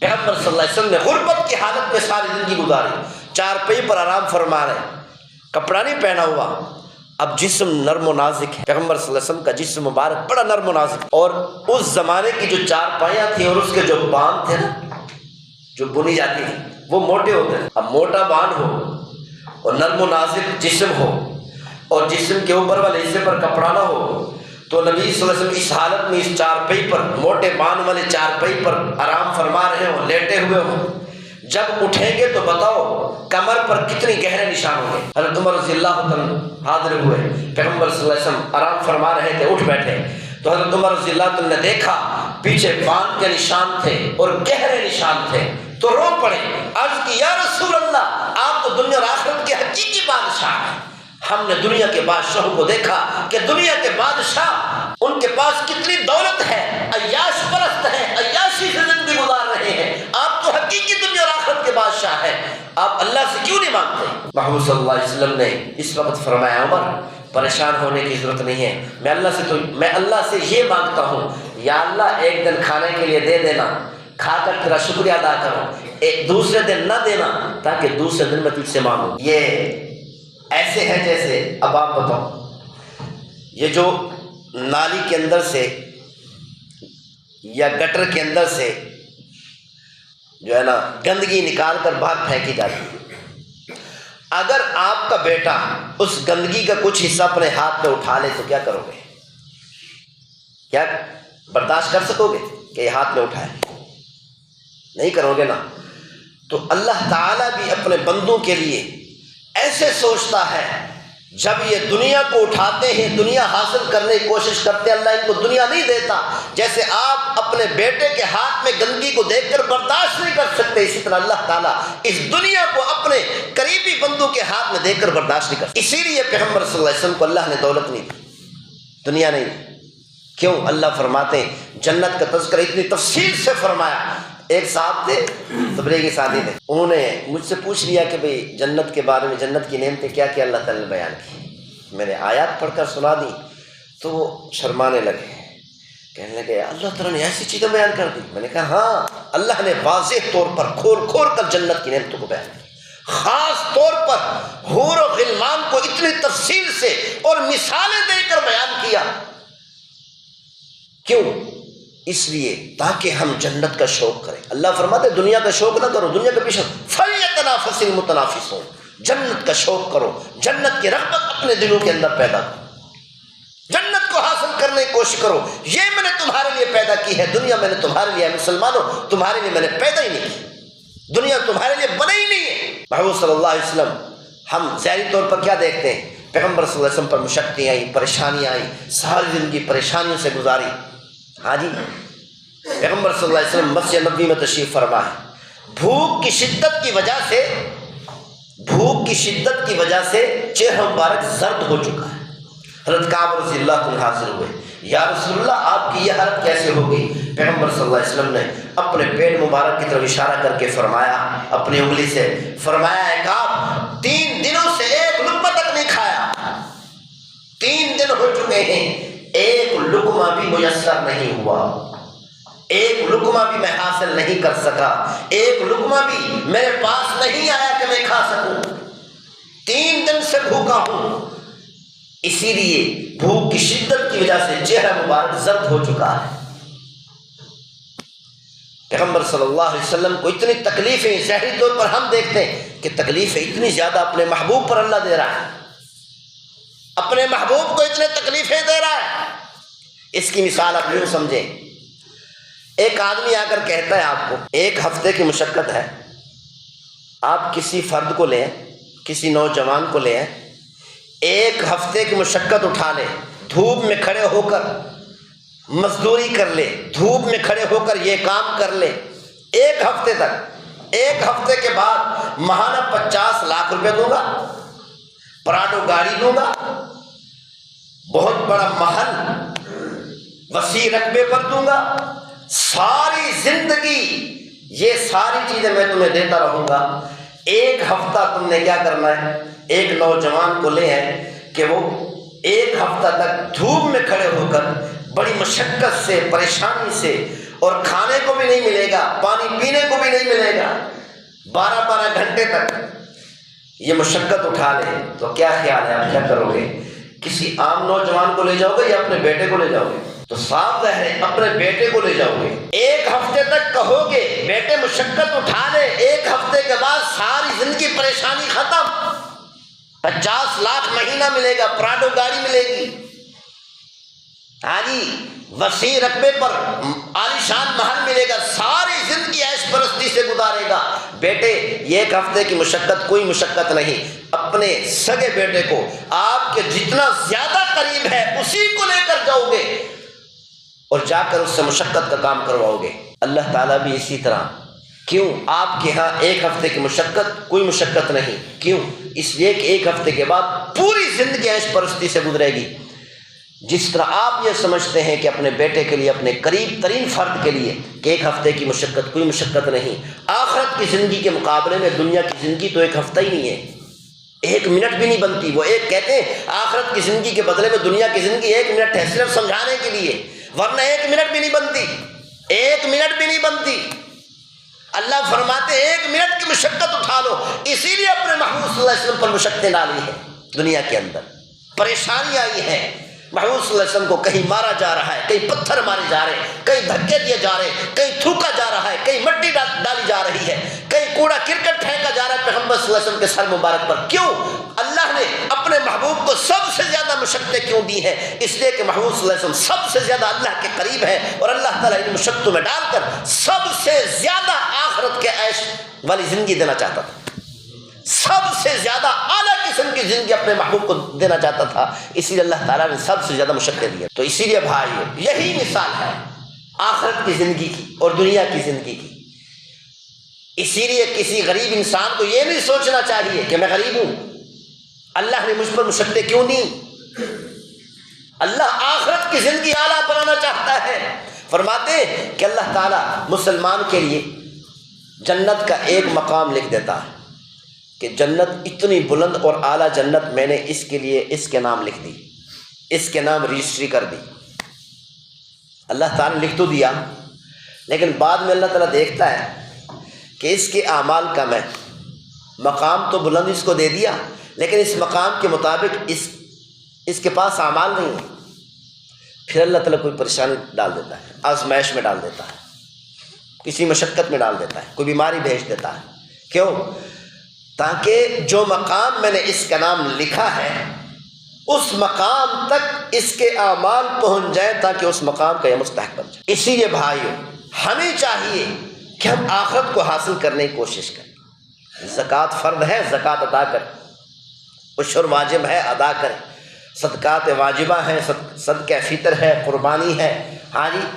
پیغمبر صلی اللہ علیہ وسلم نے غربت کی حالت میں ساری زندگی گزاری، چارپائی پر آرام فرما رہے، کپڑا نہیں پہنا ہوا، اب جسم نرم و نازک ہے۔ پیغمبر صلی اللہ علیہ وسلم کا جسم مبارک بڑا نرم و نازک، اور اس زمانے کی جو چارپائیاں تھیں اور اس کے جو باندھ تھے نا جو بنی جاتی تھی وہ موٹے ہوتے ہیں۔ اب موٹا باندھ ہو اور نرم و نازک جسم ہو اور جسم کے اوپر والے حصے پر کپڑا نہ ہو، تو نبی صلی اللہ علیہ وسلم اس حالت میں اس چارپائی پر، موٹے باندھ والے چارپائی پر آرام فرما رہے ہوں، لیٹے ہوئے ہوں، جب اٹھیں گے تو بتاؤ کمر پر کتنی گہرے نشان ہوں گے۔ حضرت عمر رضی اللہ عنہ حاضر ہوئے، پیغمبر صلی اللہ علیہ وسلم آرام فرما رہے تھے، اٹھ بیٹھے تو حضرت عمر رضی اللہ عنہ نے دیکھا پیچھے باندھ کے نشان تھے اور گہرے نشان تھے، تو رو پڑے، عرض کی یا رسول اللہ آپ تو دنیا اور آخرت کے حقیقی بادشاہ ہیں، ہم نے دنیا کے بادشاہوں کو دیکھا کہ دنیا کے بادشاہ ان کے پاس کتنی دولت ہے، عیاش پرست ہیں، عیاشی سے زندگی گزار رہے ہیں، آپ تو حقیقی دنیا اور آخرت کے بادشاہ ہیں، آپ اللہ سے کیوں نہیں مانگتے؟ محمد صلی اللہ علیہ وسلم نے اس وقت فرمایا عمر پریشان ہونے کی ضرورت نہیں ہے، میں اللہ سے یہ مانگتا ہوں یا اللہ ایک دن کھانے کے لیے دے دینا، کھا کر تیرا شکریہ ادا کروں، ایک دوسرے دن نہ دینا تاکہ دوسرے دن میں تجھ سے مانگوں۔ یہ ایسے ہے جیسے اب آپ بتاؤ یہ جو نالی کے اندر سے یا گٹر کے اندر سے جو ہے نا گندگی نکال کر باہر پھینکی جاتی ہے، اگر آپ کا بیٹا اس گندگی کا کچھ حصہ اپنے ہاتھ میں اٹھا لے تو کیا کرو گے؟ کیا برداشت کر سکو گے کہ یہ ہاتھ میں اٹھائے؟ نہیں کرو گے نا۔ تو اللہ تعالیٰ بھی اپنے بندوں کے لیے ایسے سوچتا ہے، جب یہ دنیا کو اٹھاتے ہیں، دنیا حاصل کرنے کی کوشش کرتے ہیں، اللہ ان کو دنیا نہیں دیتا، جیسے آپ اپنے بیٹے کے ہاتھ میں گندگی کو دیکھ کر برداشت نہیں کر سکتے، اسی طرح اللہ تعالیٰ اس دنیا کو اپنے قریبی بندوں کے ہاتھ میں دیکھ کر برداشت نہیں کرتا۔ اسی لیے پیغمبر صلی اللہ علیہ وسلم کو اللہ نے دولت نہیں دی، دنیا نہیں دی۔ کیوں؟ اللہ فرماتے ہیں جنت کا تذکرہ اتنی تفصیل سے فرمایا۔ ایک صاحب تھے، تبلیغی ساتھی تھے، انہوں نے مجھ سے پوچھ لیا کہ بھئی جنت کے بارے میں، جنت کی نعمتیں کیا کیا اللہ تعالیٰ نے بیان کی۔ میں نے آیات پڑھ کر سنا دی تو وہ شرمانے لگے، کہنے لگے اللہ تعالیٰ نے ایسی چیزیں بیان کر دی۔ میں نے کہا ہاں، اللہ نے واضح طور پر کھول کھول کر جنت کی نعمتوں کو بیان کی، خاص طور پر حور و غلمان کو اتنی تفصیل سے اور مثالیں دے کر بیان کیا۔ کیوں؟ اس لیے تاکہ ہم جنت کا شوق کریں۔ اللہ فرماتے دنیا کا شوق نہ کرو، دنیا کے پیچھے فَلْيَتَنَافَسِ الْمُتَنَافِسُونَ، جنت کا شوق کرو، جنت کی رغبت اپنے دلوں کے اندر پیدا کرو، جنت کو حاصل کرنے کی کوشش کرو۔ یہ میں نے تمہارے لیے پیدا کی ہے، دنیا میں نے تمہارے لیے، مسلمانوں تمہارے لیے میں نے پیدا ہی نہیں کی، دنیا تمہارے لیے بنی ہی نہیں ہے۔ محمد صلی اللہ علیہ وسلم ہم ظاہری طور پر کیا دیکھتے ہیں؟ پیغمبر صلی اللہ علیہ وسلم پر مشقتیں آئیں، پریشانیاں آئیں، ساری زندگی پریشانیوں سے گزاری۔ ہاں جی، پیغمبر صلی اللہ علیہ وسلم مسجد نبوی میں تشریف فرما ہے، بھوک کی شدت کی وجہ سے چہرہ مبارک زرد ہو چکا ہے۔ حضرت کعب رضی اللہ عنہ حاضر ہوئے، یا رسول اللہ آپ کی یہ حالت کیسے ہو گئی؟ پیغمبر صلی اللہ علیہ وسلم نے اپنے پیٹ مبارک کی طرف اشارہ کر کے فرمایا، اپنی انگلی سے فرمایا، اے کعب 3 دنوں سے ایک لقمہ تک نہیں کھایا، 3 دن ہو چکے ہیں، ایک لقمہ بھی میسر نہیں ہوا، ایک لقمہ بھی میں حاصل نہیں کر سکا، ایک لقمہ بھی میرے پاس نہیں آیا کہ میں کھا سکوں، 3 دن سے بھوکا ہوں۔ اسی لیے بھوک کی شدت کی وجہ سے چہرہ مبارک زرد ہو چکا ہے۔ پیغمبر صلی اللہ علیہ وسلم کو اتنی تکلیفیں، ظاہری طور پر ہم دیکھتے ہیں کہ تکلیفیں اتنی زیادہ اپنے محبوب پر اللہ دے رہا ہے، اپنے محبوب کو اتنے تکلیفیں دے رہا ہے۔ اس کی مثال آپ یوں سمجھیں، ایک آدمی آ کر کہتا ہے آپ کو 1 ہفتے کی مشقت ہے، آپ کسی فرد کو لیں، کسی نوجوان کو لیں، 1 ہفتے کی مشقت اٹھا لے، دھوپ میں کھڑے ہو کر مزدوری کر لے، دھوپ میں کھڑے ہو کر یہ کام کر لے 1 ہفتے تک، 1 ہفتے کے بعد ماہانہ 50 لاکھ روپے دوں گا، پراڈو گاڑی دوں گا، بہت بڑا محل وسیع رقبے پر دوں گا، ساری زندگی یہ ساری چیزیں میں تمہیں دیتا رہوں گا۔ 1 ہفتہ تم نے کیا کرنا ہے؟ ایک نوجوان کو لے ہے کہ وہ 1 ہفتہ تک دھوپ میں کھڑے ہو کر بڑی مشقت سے، پریشانی سے اور کھانے کو بھی نہیں ملے گا، پانی پینے کو بھی نہیں ملے گا، 12 گھنٹے تک یہ مشقت اٹھا لے تو کیا خیال ہے آپ کیا کرو گے؟ کسی عام نوجوان کو لے جاؤ گے یا اپنے بیٹے کو لے جاؤ گے؟ تو صاف ظاہر ہے اپنے بیٹے کو لے جاؤ گے۔ 1 ہفتے تک کہو گے بیٹے مشقت اٹھا لے، 1 ہفتے کے بعد ساری زندگی پریشانی ختم، 50 لاکھ مہینہ ملے گا، پراڈو گاڑی ملے گی، ہاں جی وسیع رقبے پر عالیشان محل ملے گا، ساری زندگی عیش پرستی سے گزارے گا۔ بیٹے یہ 1 ہفتے کی مشقت کوئی مشقت نہیں، اپنے سگے بیٹے کو آپ کے جتنا زیادہ قریب ہے اسی کو لے کر جاؤ گے اور جا کر اس سے مشقت کا کام کرواؤ گے۔ اللہ تعالیٰ بھی اسی طرح، کیوں آپ کے ہاں 1 ہفتے کی مشقت کوئی مشقت نہیں، کیوں؟ اس لیے کہ 1 ہفتے کے بعد پوری زندگی عیش پرستی سے گزرے گی۔ جس طرح آپ یہ سمجھتے ہیں کہ اپنے بیٹے کے لیے، اپنے قریب ترین فرد کے لیے کہ 1 ہفتے کی مشقت کوئی مشقت نہیں، آخرت کی زندگی کے مقابلے میں دنیا کی زندگی تو 1 ہفتہ ہی نہیں ہے، 1 منٹ بھی نہیں بنتی۔ وہ ایک کہتے ہیں آخرت کی زندگی کے بدلے میں دنیا کی زندگی 1 منٹ ہے، صرف سمجھانے کے لیے، ورنہ 1 منٹ بھی نہیں بنتی، 1 منٹ بھی نہیں بنتی۔ اللہ فرماتے 1 منٹ کی مشقت اٹھا لو، اسی لیے اپنے محبوب صلی اللہ علیہ وسلم پر مشقتیں ڈالی ہیں، دنیا کے اندر پریشانی آئی ہے۔ محبوب صلی اللہ علیہ وسلم کو کہیں مارا جا رہا ہے، کہیں پتھر مارے جا رہے ہیں، کہیں دھکے دیے جا رہے ہیں، کہیں تھوکا جا رہا ہے، کہیں مٹی ڈالی جا رہی ہے، کہیں کوڑا کرکٹ پھینکا جا رہا ہے پیغمبر صلی اللہ علیہ وسلم کے سر مبارک پر۔ کیوں اللہ نے اپنے محبوب کو سب سے زیادہ مشقتیں کیوں دی ہیں؟ اس لیے کہ محبوب صلی اللہ علیہ وسلم سب سے زیادہ اللہ کے قریب ہے، اور اللہ تعالیٰ ان مشقتوں میں ڈال کر سب سے زیادہ آخرت کے عیش والی زندگی دینا چاہتا تھا، سب سے زیادہ اعلیٰ قسم کی زندگی اپنے محبوب کو دینا چاہتا تھا، اسی لیے اللہ تعالیٰ نے سب سے زیادہ مشقتیں دی۔ تو اسی لیے بھائیو یہی مثال ہے آخرت کی زندگی کی اور دنیا کی زندگی کی۔ اسی لیے کسی غریب انسان کو یہ نہیں سوچنا چاہیے کہ میں غریب ہوں، اللہ نے مجھ پر مشقتیں کیوں دی؟ اللہ آخرت کی زندگی اعلیٰ بنانا چاہتا ہے۔ فرماتے ہیں کہ اللہ تعالیٰ مسلمان کے لیے جنت کا ایک مقام لکھ دیتا ہے کہ جنت اتنی بلند اور اعلیٰ جنت میں نے اس کے لیے اس کے نام لکھ دی، اس کے نام رجسٹری کر دی۔ اللہ تعالیٰ نے لکھ تو دیا، لیکن بعد میں اللہ تعالیٰ دیکھتا ہے کہ اس کے اعمال کم ہے، مقام تو بلند اس کو دے دیا لیکن اس مقام کے مطابق اس کے پاس اعمال نہیں ہے، پھر اللہ تعالیٰ کوئی پریشانی ڈال دیتا ہے، آزمائش میں ڈال دیتا ہے، کسی مشقت میں ڈال دیتا ہے، کوئی بیماری بھیج دیتا ہے۔ کیوں؟ تاکہ جو مقام میں نے اس کا نام لکھا ہے اس مقام تک اس کے اعمال پہنچ جائیں، تاکہ اس مقام کا یہ مستحق بن جائے۔ اسی لیے بھائیو ہمیں چاہیے کہ ہم آخرت کو حاصل کرنے کی کوشش کریں۔ زکوٰۃ فرض ہے، زکوٰۃ ادا کریں، عشر واجب ہے، ادا کریں، صدقات واجبہ ہیں، صدقہ فطر ہے، قربانی ہے، ہاں جی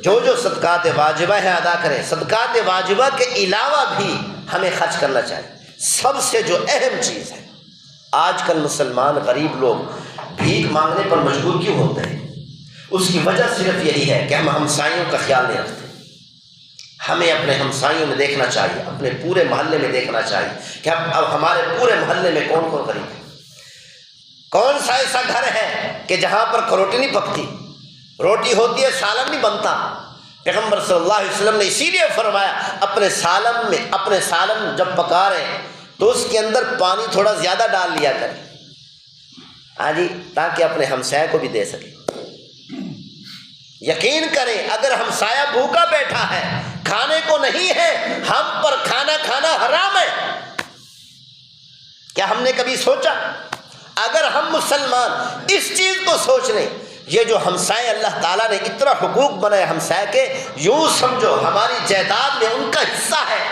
جو صدقات واجبہ ہیں ادا کریں۔ صدقات واجبہ کے علاوہ بھی ہمیں خرچ کرنا چاہیے۔ سب سے جو اہم چیز ہے، آج کل مسلمان غریب لوگ بھیک مانگنے پر مجبور کیوں ہوتے ہیں؟ اس کی وجہ صرف یہی ہے کہ ہم ہمسائیوں کا خیال نہیں رکھتے۔ ہمیں اپنے ہمسائیوں میں دیکھنا چاہیے، اپنے پورے محلے میں دیکھنا چاہیے کہ اب ہمارے پورے محلے میں کون کون غریب ہے، کون سا ایسا گھر ہے کہ جہاں پر روٹی نہیں پکتی، روٹی ہوتی ہے سالن نہیں بنتا۔ پیغمبر صلی اللہ علیہ وسلم نے اسی لیے فرمایا اپنے سالن جب پکا رہے ہیں تو اس کے اندر پانی تھوڑا زیادہ ڈال لیا کریں، ہاں جی تاکہ اپنے ہمسائے کو بھی دے سکیں۔ یقین کریں اگر ہمسایہ بھوکا بیٹھا ہے، کھانے کو نہیں ہے، ہم پر کھانا کھانا حرام ہے، کیا ہم نے کبھی سوچا؟ اگر ہم مسلمان اس چیز کو سوچ لیں، یہ جو ہمسائے اللہ تعالیٰ نے اتنا حقوق بنائے ہمسائے کے، یوں سمجھو ہماری جائیداد میں ان کا حصہ ہے،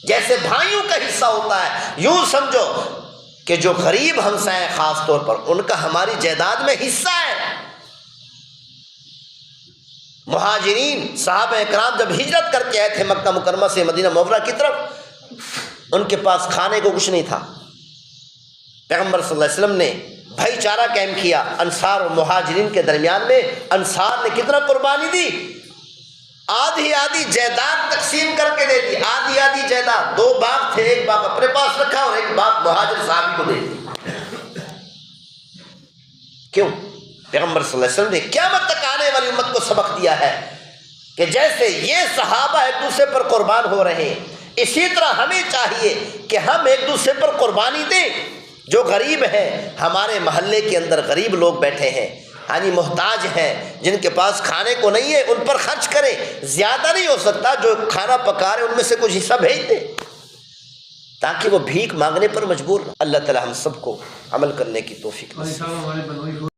جیسے بھائیوں کا حصہ ہوتا ہے، یوں سمجھو کہ جو غریب ہمسائے خاص طور پر ان کا ہماری جائیداد میں حصہ ہے۔ مہاجرین صحابہ اکرام جب ہجرت کر کے آئے تھے مکہ مکرمہ سے مدینہ منورہ کی طرف، ان کے پاس کھانے کو کچھ نہیں تھا۔ پیغمبر صلی اللہ علیہ وسلم نے بھائی چارہ قائم کیا انصار اور مہاجرین کے درمیان میں۔ انصار نے کتنا قربانی دی، آدھی جائیداد تقسیم کر کے دے دی، آدھی جائیداد، 2 باغ تھے، ایک باغ اپنے پاس رکھا اور ایک باغ مہاجر صحابی کو دے دی۔ کیوں؟ پیغمبر صلی اللہ علیہ وسلم نے قیامت تک آنے والی امت کو سبق دیا ہے کہ جیسے یہ صحابہ ایک دوسرے پر قربان ہو رہے ہیں، اسی طرح ہمیں چاہیے کہ ہم ایک دوسرے پر قربانی دیں۔ جو غریب ہیں، ہمارے محلے کے اندر غریب لوگ بیٹھے ہیں، محتاج ہیں، جن کے پاس کھانے کو نہیں ہے، ان پر خرچ کریں۔ زیادہ نہیں ہو سکتا، جو کھانا پکا رہے ان میں سے کچھ حصہ بھیج دیں تاکہ وہ بھیک مانگنے پر مجبور نہ۔ اللہ تعالی ہم سب کو عمل کرنے کی توفیق نصیب۔